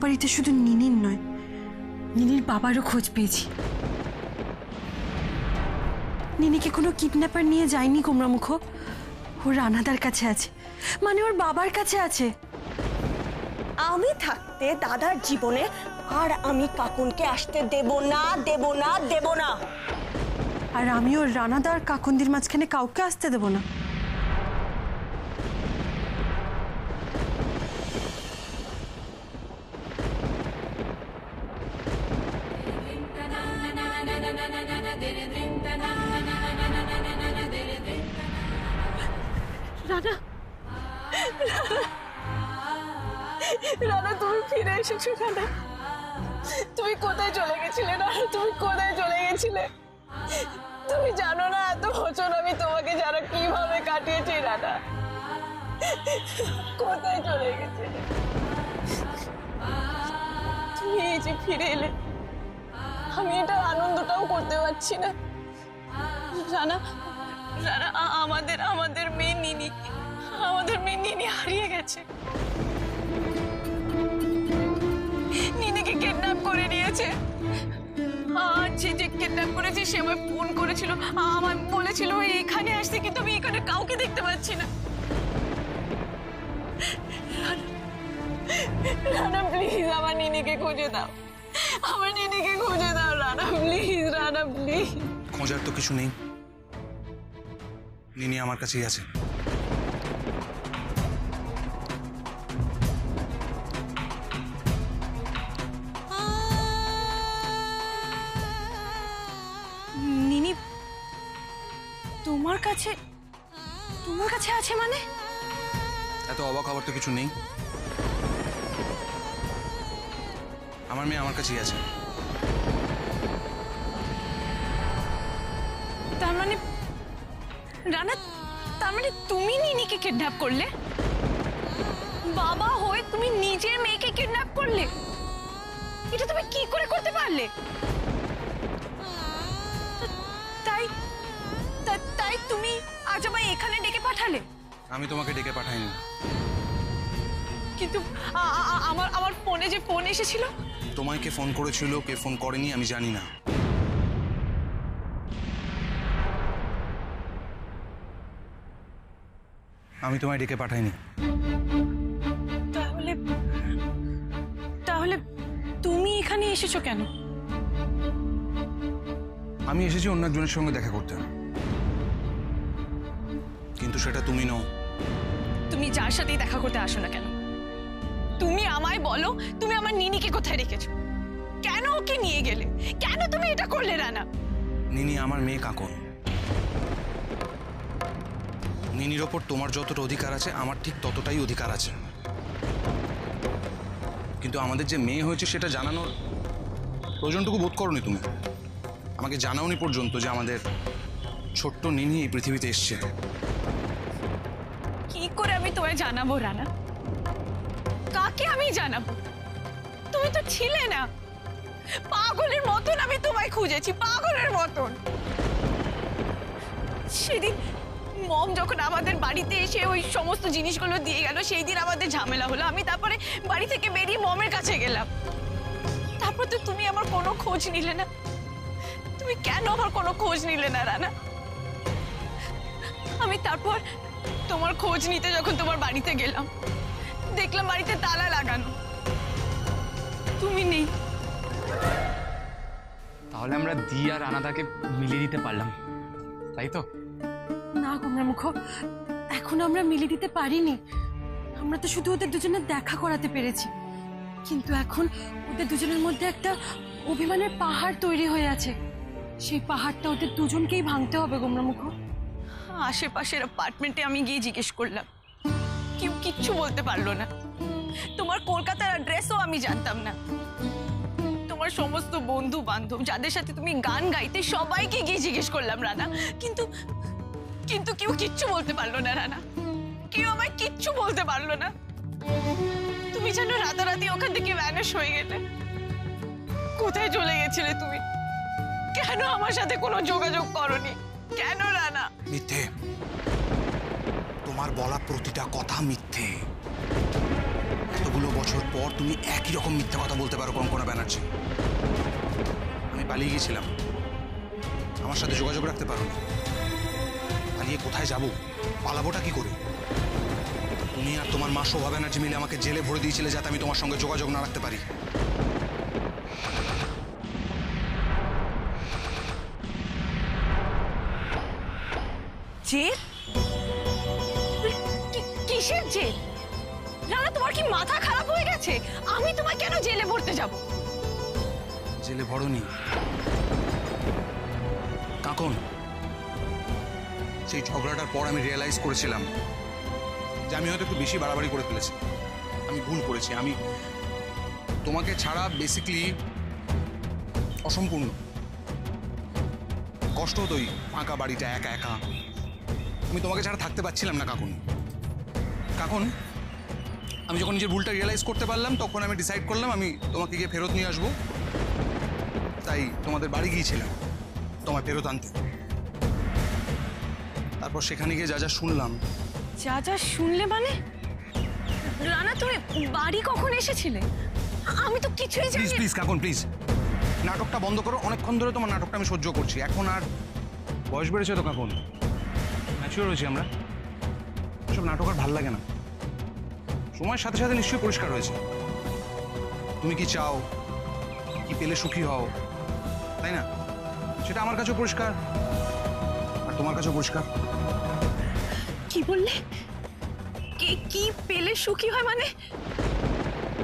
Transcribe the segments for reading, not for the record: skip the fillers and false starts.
বাড়িতে শুধু নিনির নয়, নিনির বাবারও খোঁজ পেয়েছি। নিনিকে কোনো কিডন্যাপার নিয়ে যায়নি গোমরামুখ। ও রানাদার কাছে আছে, মানে ওর বাবার কাছে আছে। আমি থাকতে দাদার জীবনে আর আমি কাকুনকে আসতে দেব না, দেব না, দেব না। আর আমি ওর রানাদার কাকুন্দির মাঝখানে কাউকে আসতে দেব না। রানা, রানা তুমি ফিরে এসেছো। রানা, তুমি কোথায় চলে গেছিলে? রানা, তুমি কোথায় চলে গেছিলে? তুমি জানো না এত বছর আমি তোমাকে যারা কিভাবে কাটিয়েছি। রানা, কোথায় চলে গেছিলে? তুমি এই যে ফিরে এলে, আমি এটা আনন্দটাও করতে পারছি না। রানা, রানা, আমাদের মেয়ে নিনি, আমাদের মেয়ে নিনি হারিয়ে গেছে। নিনিকে কিডন্যাপ করে নিয়েছে। যে কিডন্যাপ করেছে সে আমায় ফোন করেছিল, আমায় বলেছিল এখানে আসতে, কিন্তু আমি এখানে কাউকে দেখতে পাচ্ছি না। রানা প্লিজ আমার নিনিকে খুঁজে দাও, আমার নিনিকে খুঁজে দাও রানা প্লিজ। রানা প্লিজ। খোঁজার তো কিছু নেই, নিনি আমার কাছেই আছে। নিনি তোমার কাছে আছে মানে? এত অবাক হবার তো কিছু নেই, আমার মেয়ে আমার কাছেই আছে। তার মানে রানা, তার মানে তুমি নিনিকে কিডন্যাপ করলে? বাবা হয়ে তুমি নিজের মেয়েকে কিডন্যাপ করলে? এটা তুমি কি করে করতে পারলে? তাই তুমি আজ আমায় এখানে ডেকে পাঠালে? আমি তোমাকে ডেকে পাঠাইনি। কিন্তু আমার ফোনে যে ফোন এসেছিল। তোমায় কে ফোন করেছিল কে ফোন করেনি আমি জানি না। আমি তোমায় ডেকে পাঠাইনি। তাহলে তুমি এখানে এসেছো কেন? আমি এসেছি অন্য একজনের সঙ্গে দেখা করতে, কিন্তু সেটা তুমি নও। তুমি যার সাথেই দেখা করতে আসো না কেন, তুমি আমায় বলো তুমি আমার নিনিকে কোথায় রেখেছো? কেন ওকে নিয়ে গেলে? কেন তুমি এটা করলে রানা? নিনি আমার মেয়ে কাকন। নিনির ওপর তোমার যতটা অধিকার আছে আমার ঠিক ততটাই অধিকার আছে, কিন্তু আমাদের যে মেয়ে হয়েছে সেটা জানানোর প্রয়োজনটুকু বোধ করোনি তুমি। আমাকে জানাওনি পর্যন্ত যে আমাদের ছোট্ট নিনি এই পৃথিবীতে এসছে। কি করে আমি তোমায় জানাবো রানা? কাকে আমি জানাবো? তুমি তো ছিলে না। পাগলের মতন আমি তোমায় খুঁজেছি, পাগলের মতন। সেদিন মম যখন আমাদের বাড়িতে এসে ওই সমস্ত জিনিসগুলো দিয়ে গেল, সেই দিন আমাদের ঝামেলা হলো। আমি তারপরে বাড়ি থেকে বেরিয়ে মমের কাছে গেলাম। তারপর তো তুমি আমার কোনো খোঁজ নিলে না। তুমি কেন আমার কোনো খোঁজ নিলে না রানা? আমি তারপর তোমার খোঁজ নিতে যখন তোমার বাড়িতে গেলাম, দেখলাম বাড়িতে তালা লাগানো, তুমি নেই। তাহলে আমরা দিয়া আর রানাদাকে মিলিয়ে দিতে পারলাম, তাই তো? না গোমরামুখ, এখন আমরা মিলিয়ে দিতে পারিনি। আমরা তো শুধু ওদের দুজনের দেখা করাতে পেরেছি, কিন্তু এখন ওদের দুজনের মধ্যে একটা অভিমানের পাহাড় তৈরি হয়ে আছে। সেই পাহাড়টা ওদের দুজনকেই ভাঙতে হবে গোমরামুখ। আশেপাশের অ্যাপার্টমেন্টে আমি গিয়ে জিজ্ঞেস করলাম, কেউ কিচ্ছু বলতে পারলো না। তোমার কলকাতার অ্যাড্রেসও আমি জানতাম না। তোমার সমস্ত বন্ধু বান্ধব যাদের সাথে তুমি গান গাইতে সবাইকে গিয়ে জিজ্ঞেস করলাম রানা, কিন্তু কিন্তু কেউ কিচ্ছু বলতে পারলো না রানা। কেউ আমায় কিচ্ছু বলতে পারলো না। তুমি যেন রাতারাতি ওখান থেকে ভ্যানিশ হয়ে গেলে। কোথায় চলে গেছিলে তুমি? কেন আমার সাথে কোনো যোগাযোগ করনি? কেন রানা? মিথ্যে, তোমার বলা প্রতিটা কথা মিথ্যে। এতগুলো এতগুলো বছর পর তুমি একই রকম মিথ্যা কথা বলতে পারো কঙ্কনা ব্যানার্জি? আমি পালিয়ে গিয়েছিলাম, আমার সাথে যোগাযোগ রাখতে পারো না। পালিয়ে কোথায় যাব? পালাবোটা কি করে? তুমি আর তোমার মা শোভা ব্যানার্জি মিলে আমাকে জেলে ভরে দিয়েছিলে যাতে আমি তোমার সঙ্গে যোগাযোগ না রাখতে পারি। জেল? কিসের জেল? রানা, তোমার কি মাথা খারাপ হয়ে গেছে? আমি তোমায় কেন জেলে ভরতে যাব? জেলে ভরনি কাকন, সেই ঝগড়াটার পর আমি রিয়েলাইজ করেছিলাম যে আমি হয়তো একটু বেশি বাড়াবাড়ি করে ফেলেছি। আমি ভুল করেছি। আমি তোমাকে ছাড়া বেসিক্যালি অসম্পূর্ণ। কষ্ট হতো ওই ফাঁকা বাড়িটা একা একা। আমি তোমাকে ছাড়া থাকতে পারছিলাম না কাকুন। কাকুন, আমি যখন নিজের ভুলটা রিয়েলাইজ করতে পারলাম তখন আমি ডিসাইড করলাম আমি তোমাকে গিয়ে ফেরত নিয়ে আসবো। তাই তোমাদের বাড়ি গিয়েছিলাম তোমায় ফেরত আনতে। তারপর সেখানে গিয়ে যা যা শুনলাম। যা যা শুনলে মানে? রানা, তুমি বাড়ি কখন এসেছিলে? আমি তো কিছুই জানি প্লিজ না। প্লিজ কাকুন, প্লিজ নাটকটা বন্ধ করো। অনেকক্ষণ ধরে তোমার নাটকটা আমি সহ্য করছি। এখন আর বয়স বেড়েছে তো কাকুন, ম্যাচিওর হয়েছি আমরা। সব নাটক আর ভাল লাগে না। সময়ের সাথে সাথে নিশ্চয়ই পরিষ্কার হয়েছে। তুমি কি চাও, কি পেলে সুখী হও, তাই না? সেটা আমার কাছেও পরিষ্কার আর তোমার কাছেও পরিষ্কার। কি বললে? কি পেলে সুখী হয় মানে?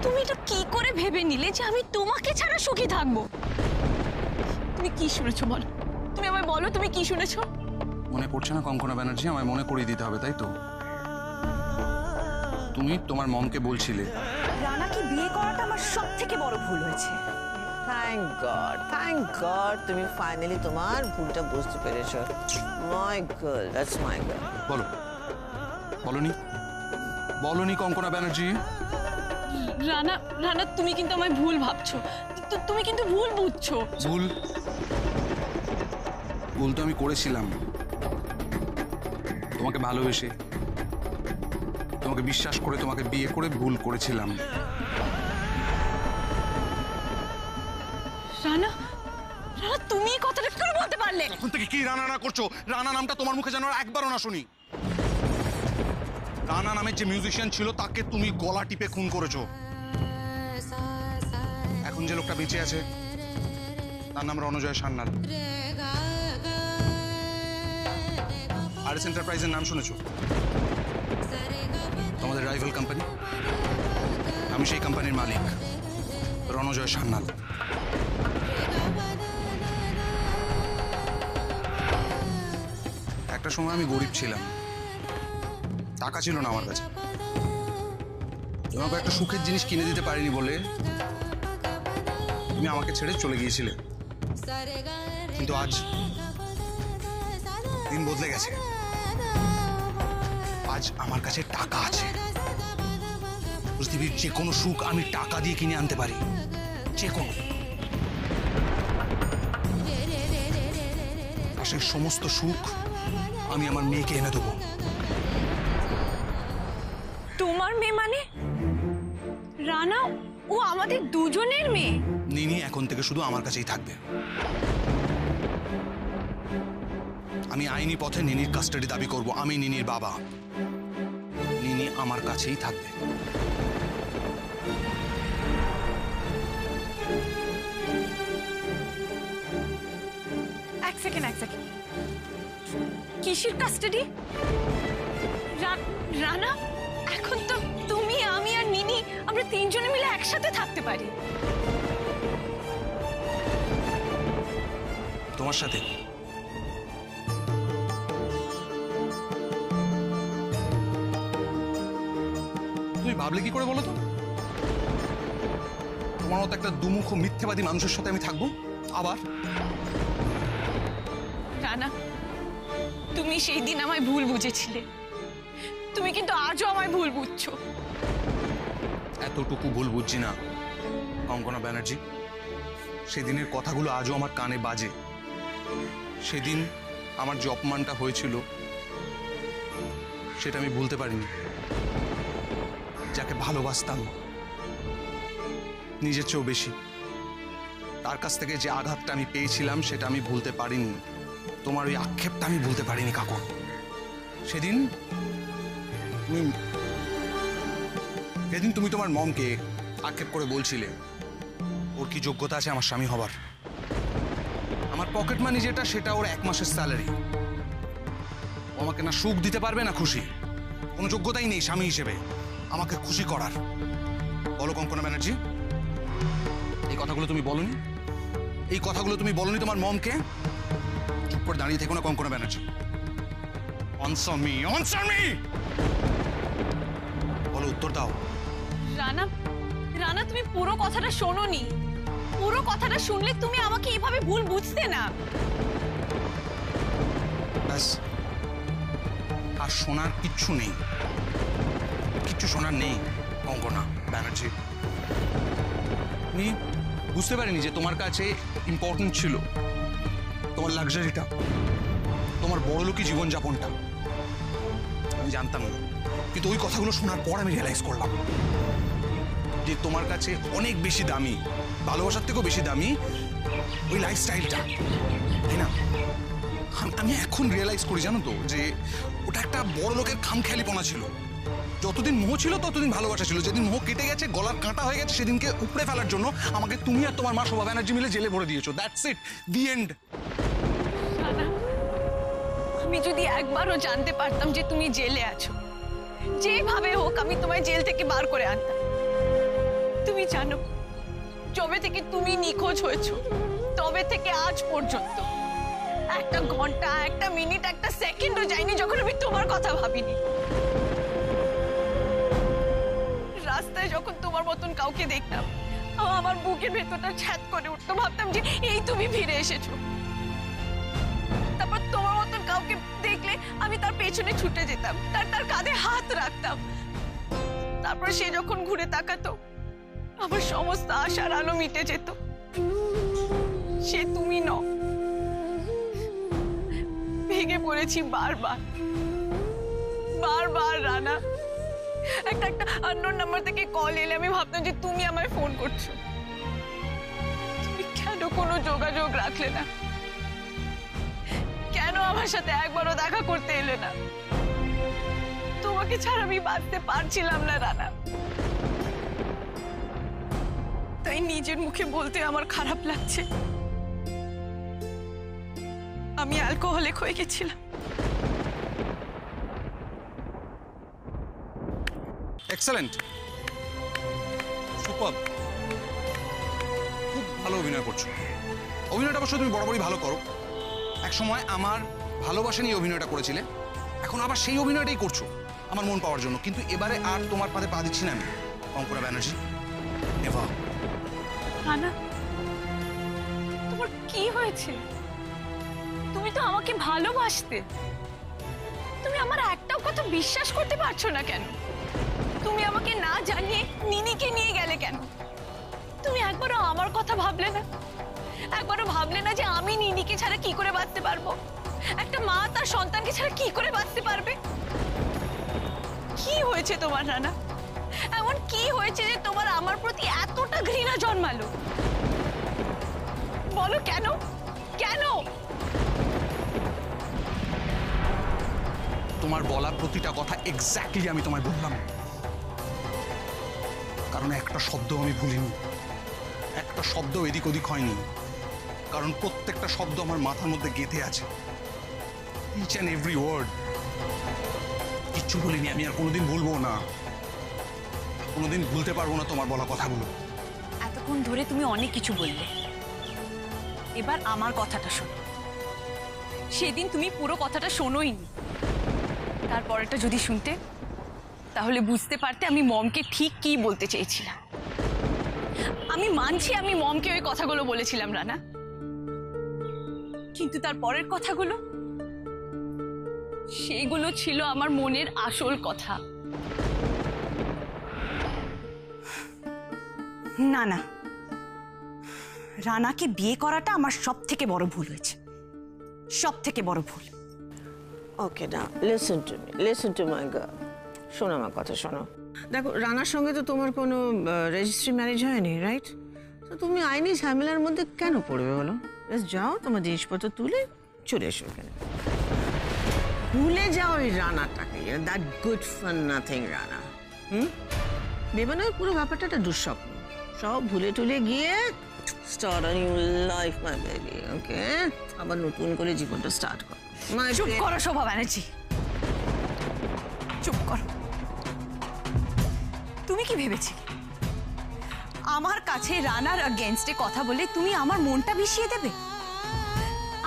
তুমি এটা কি করে ভেবে নিলে যে আমি তোমাকে ছাড়া সুখী থাকবো? তুমি কি শুনেছো বলো? তুমি আমায় বলো, তুমি কি শুনেছো? মনে পড়ছে না কঙ্কনা ব্যানার্জি? আমায় মনে করিয়ে দিতে হবে, তাই তো? তুমি তোমার মমকে বলছিলে রানাকে বিয়ে করাটা আমার সব থেকে বড় ভুল হয়েছে। থ্যাংক গড তুমি ফাইনালি তোমার ভুলটা বুঝতে পেরেছো। My girl, that's my girl. বলো, বলনি বলনি কঙ্কনা ব্যানার্জি? রানা, রানা, তুমি কিন্তু আমায় ভুল ভাবছো। তুমি কিন্তু ভুল বুঝছো। ভুল ভুল তো আমি করেছিলাম। তোমাকে ভালোবেসে, তোমাকে বিশ্বাস করে, তোমাকে বিয়ে করে ভুল করেছিলাম। রানা, রানা, তুমি এই কথাটা কি করে বলতে পারলে? এখন থেকে কি রানা না করছো? রানা নামটা তোমার মুখে যেন আর একবারও না শুনি। রানা নামের যে মিউজিশিয়ান ছিল তাকে তুমি গলা টিপে খুন করেছো। এখন যে লোকটা বেঁচে আছে তার নাম রণজয় সান্যাল। আরএস এন্টারপ্রাইজের নাম শুনেছো? আমাদের রাইভাল কোম্পানি। আমি সেই কোম্পানির মালিক, রণজয় সান্যাল। একটা সময় আমি গরিব ছিলাম, টাকা ছিল না আমার কাছে। তোমাকে একটা সুখের জিনিস কিনে দিতে পারিনি বলে তুমি আমাকে ছেড়ে চলে গিয়েছিলে। কিন্তু আজ দিন বদলে গেছে। আজ আমার কাছে টাকা আছে। পৃথিবীর যে কোনো সুখ আমি টাকা দিয়ে কিনে আনতে পারি, যে কোনো। আর সেই সমস্ত সুখ আমি আমার মেয়েকে এনে দেবো। তোমার মেয়ে মানে? রানা, ও আমাদের দুজনের মেয়ে। নিনি এখন থেকে শুধু আমার কাছেই থাকবে। আমি আইনি পথে নিনির কাস্টাডি দাবি করব। আমি নিনির বাবা। নিনি আমার কাছেই থাকবে। এক সেকেন্ড। কিসের কাস্টাডি? রানা, এখন তো তুমি, আমি আর নিনি আমরা তিনজনে মিলে একসাথে থাকতে পারি। তোমার সাথে? তুমি ভাবলে কি করে বলো তো? তোমার মতো একটা দুমুখ মিথ্যেবাদী মানুষের সাথে আমি থাকবো আবার? রানা, তুমি সেই দিন আমায় ভুল বুঝেছিলে। তুমি কিন্তু আজও আমায় ভুল বুঝছো। এতটুকু ভুল বুঝছি না কঙ্কনা ব্যানার্জি। সেদিনের কথাগুলো আজও আমার কানে বাজে। সেদিন আমার যে অপমানটা হয়েছিল সেটা আমি ভুলতে পারিনি। যাকে ভালোবাসতাম, নিজের চেয়েও বেশি। তার কাছ থেকে যে আঘাতটা আমি পেয়েছিলাম সেটা আমি ভুলতে পারিনি। তোমার ওই আক্ষেপটা আমি ভুলতে পারিনি কাকু। সেদিন তুমি তোমার মমকে আক্ষেপ করে বলছিলে ওর কি যোগ্যতা আছে আমার স্বামী হবার। আমার পকেট মানি যেটা সেটা ওর 1 মাসের স্যালারি। ও আমাকে না সুখ দিতে পারবে না খুশি। কোনো যোগ্যতাই নেই স্বামী হিসেবে আমাকে খুশি করার। বলো কঙ্কনা ব্যানার্জি, এই কথাগুলো তুমি বলনি? এই কথাগুলো তুমি বলনি তোমার মমকে? চুপ করে দাঁড়িয়ে থেকো না Konkona Banerjee. Answer me, answer me. বলো, উত্তর দাও। রানা, রানা তুমি পুরো কথাটা শোনোনি। পুরো কথাটা শুনলে তুমি আমাকে এইভাবে ভুল বুঝতে না। ব্যাস, আর শোনার কিচ্ছু নেই, কিচ্ছু শোনার নেই কঙ্কনা ব্যানার্জি। আমি বুঝতে পারিনি যে তোমার কাছে ইম্পর্টেন্ট ছিল তোমার লাক্সারিটা, তোমার বড়লোকি জীবনযাপনটা। আমি জানতাম না, কিন্তু ওই কথাগুলো শোনার পর আমি রিয়েলাইজ করলাম যে তোমার কাছে অনেক বেশি দামি, ভালোবাসার থেকেও বেশি দামি ওই লাইফস্টাইলটা, তাই না? আমি এখন রিয়েলাইজ করি, জানো তো, যে ওটা একটা বড় লোকের খামখেয়ালিপনা ছিল। যতদিন মোহ ছিল ততদিন ভালোবাসা ছিল। যেদিন মোহ কেটে গেছে, গলার কাঁটা হয়ে গেছে, সেদিনকে উপড়ে ফেলার জন্য আমাকে তুমি আর তোমার মা শোভা ব্যানার্জি মিলে জেলে ভরে দিয়েছো। That's it, the end. Rana, আমি যদি একবারও জানতে পারতাম যে তুমি জেলে আছো, যেভাবে হোক আমি তোমায় জেল থেকে বার করে আনতাম। তুমি জানো, যবে থেকে তুমি নিখোঁজ হয়েছো তবে থেকে আজ পর্যন্ত একটা ঘন্টা, একটা মিনিট, একটা সেকেন্ডও যায়নি যখন আমি তোমার কথা ভাবিনি। রাস্তায় যখন তোমার মতন কাউকে দেখতাম, আমার বুকের ভেতরটা ছ্যাদ করে উঠতো। ভাবতাম যে এই তুমি ফিরে এসেছো। তারপর তোমার মতন কাউকে দেখলে আমি তার পেছনে ছুটে যেতাম, তার কাঁধে হাত রাখতাম। তারপর সে যখন ঘুরে তাকাতো, আমার সমস্ত আশার আলো মিটে যেত। সে তুমি নও। ভেঙে পড়েছি বারবার বারবার রানা। একটা আননোন নাম্বার থেকে কল এলে আমি ভাবতাম যে তুমি আমায় ফোন করছো। তুমি কেন কোনো যোগাযোগ রাখলে না? কেন আমার সাথে একবারও দেখা করতে এলে না? তোমাকে ছাড়া আমি বাঁচতে পারছিলাম না রানা। তাই নিজের মুখে বলতে আমার খারাপ লাগছে, আমি অ্যালকোহলিক হয়ে গেছিলাম। এক্সেলেন্ট, সুপার, খুব ভালো অভিনয় করছো। অভিনয়টা অবশ্য তুমি বরাবরই ভালো করো। এক সময় আমার ভালোবাসা নিয়ে অভিনয়টা করেছিলে, এখন আবার সেই অভিনয়টাই করছো আমার মন পাওয়ার জন্য। কিন্তু এবারে আর তোমার পাতে পা দিচ্ছি না আমি, কঙ্কনা ব্যানার্জি। নেভার। রানা, তোমার কি হয়েছে? তুমি তো আমাকে ভালোবাসতে। তুমি আমার একটাও কথা বিশ্বাস করতে পারছো না কেন? তুমি আমাকে না জানিয়ে নিনিকে নিয়ে গেলে কেন? তুমি একবারও আমার কথা ভাবলে না? একবারও ভাবলে না যে আমি নিনিকে ছাড়া কি করে বাঁচতে পারবো? একটা মা তার সন্তানকে ছাড়া কি করে বাঁচতে পারবে? কি হয়েছে তোমার রানা? এমন কি হয়েছে যে তোমার আমার প্রতি এতটা ঘৃণা জন্মালো? বলো কেন? কেন? তোমার বলা প্রতিটা কথা এক্স্যাক্টলি আমি তোমায় বললাম, কারণ একটা শব্দ আমি ভুলিনি, একটা শব্দ এদিক ওদিক হয়নি, কারণ প্রত্যেকটা শব্দ আমার মাথার মধ্যে গেঁথে আছে। Each and every word. কিচ্ছু বলিনি, আমি আর কোনোদিন ভুলবো না, কোনোদিন ভুলতে পারবো না তোমার বলা কথাগুলো। এতক্ষণ ধরে তুমি অনেক কিছু বললে, এবার আমার কথাটা শোনো। সেদিন তুমি পুরো কথাটা শোনোইনি। তারপরেটা যদি শুনতে, তাহলে বুঝতে পারতে আমি মমকে ঠিক কি বলতে চেয়েছিলাম। আমি মানছি আমি মমকে ওই কথাগুলো বলেছিলাম রানা, কিন্তু তার পরের কথাগুলো, সেগুলো ছিল আমার মনের আসল কথা। না না, রানাকে বিয়ে করাটা আমার সব থেকে বড় ভুল হয়েছে, সব থেকে বড় ভুল। ওকে, না listen to me, listen to my girl. শোনো আমার কথা, শোনো। দেখো রানার সঙ্গে তো তোমার কোনো রেজিস্ট্রি ম্যারেজ হয়নি, রাইট? তো তুমি আইনি ঝামেলার মধ্যে কেন পড়বে বলো? জাস্ট যাও, তোমার জিনিসপত্র তুলে চলে এসো এখানে। ভুলে যাও ওই রানাটাকে, that good for nothing Rana. ভেবে নয় পুরো ব্যাপারটা একটা দুঃস্বপ্ন। সব ভুলে টুলে গিয়ে start a new life my baby, okay? আবার নতুন করে জীবনটা স্টার্ট করো। চুপ করো শোভা ব্যানার্জি, চুপ করো। তুমি কি ভেবেছিলে আমার কাছে রানার এগেইনস্টে কথা বলে তুমি আমার মনটা বিষিয়ে দেবে?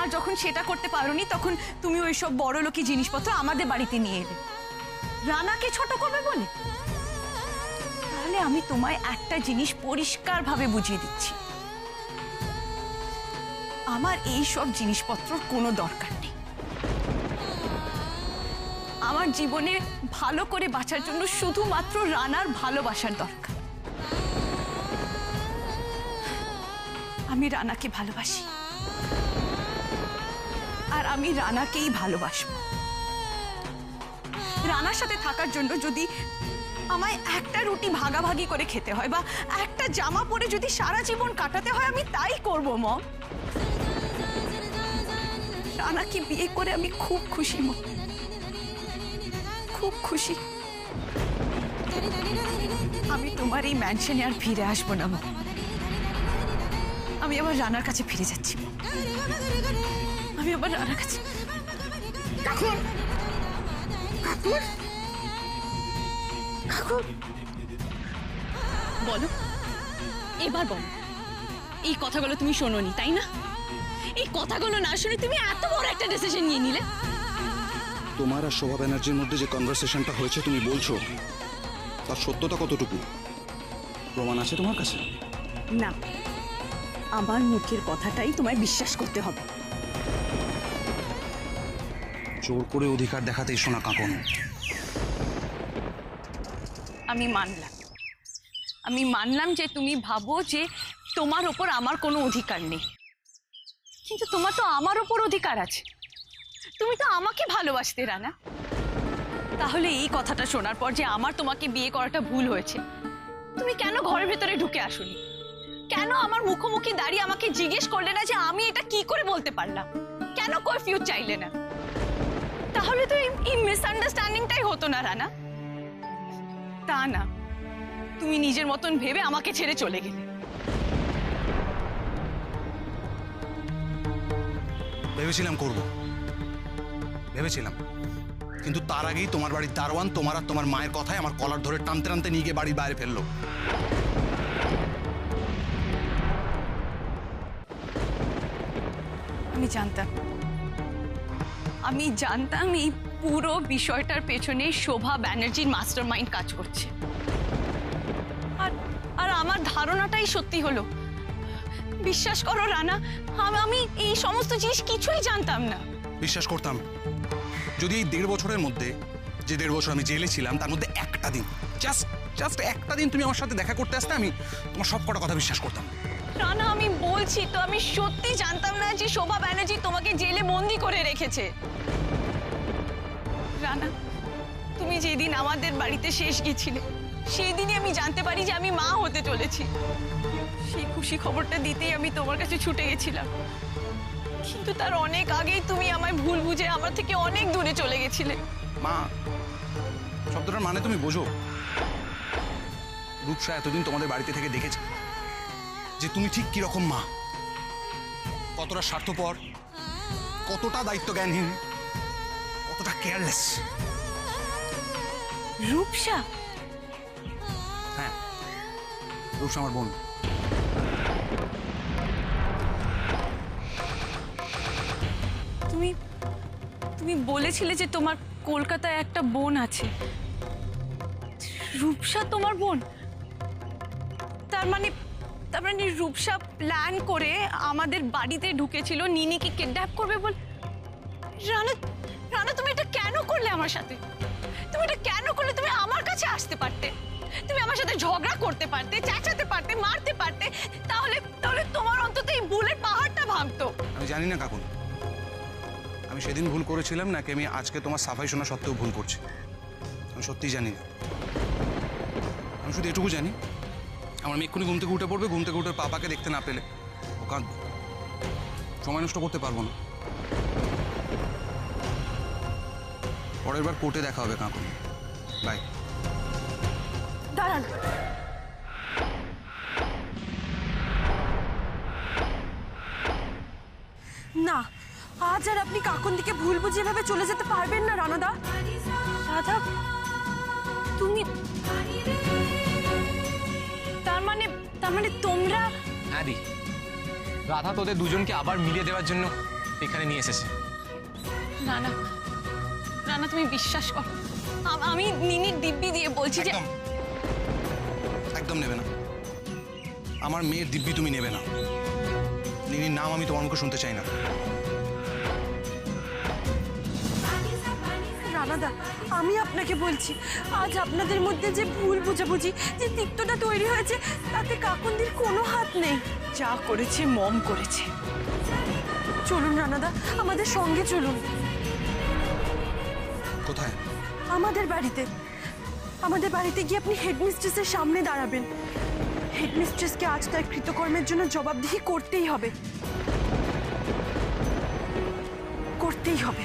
আর যখন সেটা করতে পারোনি তখন তুমি ওই সব বড় লোকি জিনিসপত্র আমাদের বাড়িতে নিয়ে এলে রানাকে ছোট করবে বলে। তাহলে আমি তোমায় একটা জিনিস পরিষ্কারভাবে বুঝিয়ে দিচ্ছি, আমার এই সব জিনিসপত্রর কোনো দরকার নেই। আমার জীবনে ভালো করে বাঁচার জন্য শুধুমাত্র রানার ভালোবাসার দরকার। আমি রানাকে ভালোবাসি আর আমি রানাকেই ভালোবাসবো। রানার সাথে থাকার জন্য যদি আমায় একটা রুটি ভাগাভাগি করে খেতে হয় বা একটা জামা পরে যদি সারা জীবন কাটাতে হয় আমি তাই করবো মম। রানাকে বিয়ে করে আমি খুব খুশি মম, খুব খুশি। আমি তোমার এই ম্যানশনে আর ফিরে আসবো না মম। আমি আবার রানার কাছে ফিরে যাচ্ছি, আমি আবার রানার কাছে। বলো, এবার বলো, এই কথাগুলো তুমি শোনোনি তাই না? এই কথাগুলো না শুনে তুমি এত বড় একটা ডিসিশন নিয়ে নিলে। তোমার আর শোভা ব্যানার্জির মধ্যে যে কনভারসেশনটা হয়েছে তুমি বলছো, তার সত্যতা কতটুকু? প্রমাণ আছে তোমার কাছে? না, আমার মুখের কথাটাই তোমায় বিশ্বাস করতে হবে। জোর করে অধিকার দেখাতে এসো না কাঁকন। আমি মানলাম যে তুমি ভাবো যে তোমার ওপর আমার কোনো অধিকার নেই, কিন্তু তোমার তো আমার ওপর অধিকার আছে। তুমি তো আমাকে ভালোবাসতে রানা। তাহলে এই কথাটা শোনার পর যে আমার তোমাকে বিয়ে করাটা ভুল হয়েছে, তুমি কেন ঘরের ভেতরে ঢুকে আসোনি? কেন আমার মুখোমুখি দাঁড়িয়ে আমাকে জিজ্ঞেস করলে না যে আমি এটা কি করে বলতে পারলাম? কেন কনফিউজ চাইলে না? তাহলে তো এই মিসআন্ডারস্ট্যান্ডিংটাই হতো না রানা। তা না, তুমি নিজের মতন ভেবে আমাকে ছেড়ে চলে গেলে। ভেবেছিলাম করব, ভেবেছিলাম, কিন্তু তার আগেই তোমার বাড়ির দারোয়ান তোমার আর তোমার মায়ের কথায় আমার কলার ধরে টানতে টানতে নিয়ে গিয়ে বাড়ির বাইরে ফেললো। আমি জানতাম এই পুরো বিষয়টার পেছনে শোভা ব্যানার্জির মাস্টারমাইন্ড কাজ করছে, আর আমার ধারণাটাই সত্যি হলো। বিশ্বাস করো রানা, আমি এই সমস্ত জিনিস কিছুই জানতাম না। বিশ্বাস করতাম যদি এই 1.5 বছরের মধ্যে, যে 1.5 বছর আমি জেলে ছিলাম, তার মধ্যে একটা দিন, জাস্ট একটা দিন তুমি আমার সাথে দেখা করতে আসতে, আমি তোমার সব কটা কথা বিশ্বাস করতাম। রানা, আমি বলছি তো, আমি সত্যি জানতাম না যে শোভা ব্যানার্জি তোমাকে জেলে বন্দি করে রেখেছে। রানা, তুমি যেদিন আমাদের বাড়িতে শেষ গেছিলে সেই দিনই আমি জানতে পারি যে আমি মা হতে চলেছি। সেই খুশি খবরটা দিতেই আমি তোমার কাছে ছুটে গেছিলাম, কিন্তু তার অনেক আগেই তুমি আমায় ভুল বুঝে আমার থেকে অনেক দূরে চলে গেছিলে। মা শব্দটার মানে তুমি বোঝো? রূপসা এতদিন তোমাদের বাড়িতে থেকে দেখেছে যে তুমি ঠিক কিরকম মা, কতটা স্বার্থপর, কতটা দায়িত্ব জ্ঞানহীন, কতটা কেয়ারলেস। রূপসা? হ্যাঁ, রূপসা আমার বোন। তুমি বলেছিলে যে তোমার কলকাতায় একটা বোন আছে। রূপসা তোমার বোন? তার মানে রূপসা প্ল্যান করে আমাদের বাড়িতে ঢুকেছিল নিনিকে কিডন্যাপ করবে বল। রানা, তুমি এটা কেন করলে আমার সাথে? তুমি এটা কেন করলে? তুমি আমার কাছে আসতে পারতে, তুমি আমার সাথে ঝগড়া করতে পারতে, চেঁচাতে পারতে, মারতে পারতে, তাহলে তোমার অন্তত এই ভুলের পাহাড়টা ভাঙতো। আমি জানি না কাকুন, আমি সেদিন ভুল করেছিলাম নাকি আমি আজকে তোমার সাফাই শোনা সত্ত্বেও ভুল করছি, আমি সত্যিই জানি না। আমি শুধু এটুকু জানি, আমার মেয়ে এক্ষুনি ঘুম থেকে উঠে পড়বে, ঘুম থেকে উঠে পাপাকে দেখতে না পেলে ও কাঁদবে। সময় নষ্ট করতে পারবো না। পরের বার কোর্টে দেখা হবে কাকুন। বাই। দাঁড়ান, না, আজ আর আপনি কাকুন দিকে ভুল বুঝে এভাবে চলে যেতে পারবেন না রানাদা। রাধা, তুমি তার মানে তোমরা হ্যাঁ দি, রাধা তোদের দুজনকে আবার মিলিয়ে দেওয়ার জন্য এখানে নিয়ে এসেছে। রানা, রানা তুমি বিশ্বাস করো, আমি নিনির দিব্যি দিয়ে বলছি যে একদম একদম নেবে না। আমার মেয়ের দিব্যি তুমি নেবে না। নিনির নাম আমি তোমার মুখে শুনতে চাই না। রানাদা, আমি আপনাকে বলছি, আজ আপনাদের মধ্যে যে ভুল বুঝাবুঝি, যে তিক্ততা তৈরি হয়েছে, তাতে কাকুন্দির কোনো হাত নেই। যা করেছে মম করেছে। চলুন রানাদা, আমাদের সঙ্গে চলুন। কোথায়? আমাদের বাড়িতে। আমাদের বাড়িতে গিয়ে আপনি হেডমিস্ট্রেসের সামনে দাঁড়াবেন। হেডমিস্ট্রেসকে আজ তার কৃতকর্মের জন্য জবাবদিহি করতেই হবে, করতেই হবে।